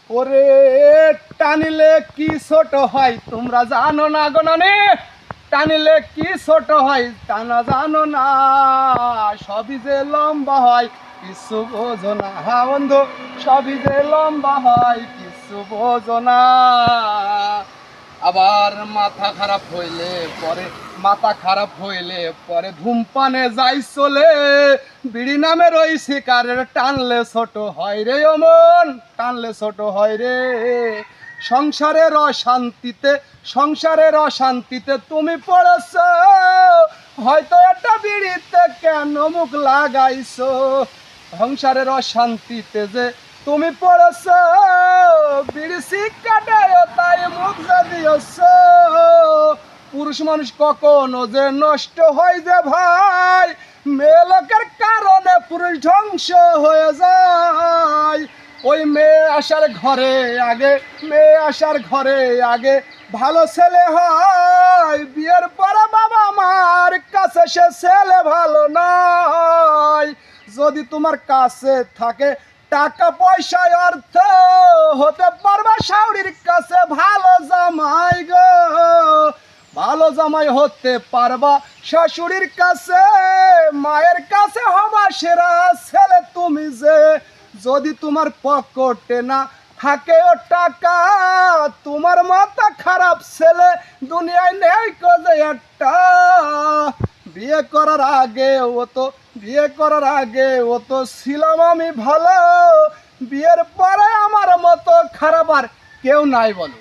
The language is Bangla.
ওরে টানিলে কি ছোট হয় তোমরা জানো না গো নানি, টানিলে কি ছোট হয় তা না জানো না, সবই যে লম্বা হয় কিছু বোঝো না। হ্যাঁ বন্ধু, সবই যে লম্বা হয় কিছু বোঝো না। আবার মাথা খারাপ হইলে পরে, মাথা খারাপ হইলে পরে ধূমপানে যাই চলে, বিড়ি নামের ওই শিকারের টানলে ছোট হয় রে অমন, টানলে ছোট হয় রে। সংসারের অশান্তিতে, সংসারের অশান্তিতে তুমি পড়েছ, হয়তো একটা বিড়িতে কেন মুখ লাগাইছো। সংসারের অশান্তিতে যে তুমি পড়েছ, বিড়ি শিক্ষাটায় তাই মুখ দিয়েছ। পুরুষ মানুষ কখনো যে নষ্ট হয় যে ভাই, মেয়ে লোকের কারণে পুরুষ ধ্বংস হয়ে যায়। ওই মেয়ে আসার ঘরে আগে, মেয়ে আসার ঘরে আগে ভালো ছেলে হয়, বিয়ের পরে বাবা মার কাছে সে ছেলে ভালো নয়। যদি তোমার কাছে থাকে টাকা পয়সায় অর্থ, হতে পারবা শাশুড়ির কাছে ভালো জামাই গো, ভালো জামাই হতে পারবা শাশুড়ির কাছে, মায়ের কাছে হবা সেরা ছেলে তুমি যে। যদি তোমার পকেটে না থাকে ও টাকা, তোমার মাথা খারাপ ছেলে দুনিয়ায় নেই কোজে একটা। বিয়ে করার আগে ও তো, বিয়ে করার আগে ও তো ছিলাম আমি ভালো, বিয়ের পরে আমার মতো খারাপ আর কেউ নাই বলো।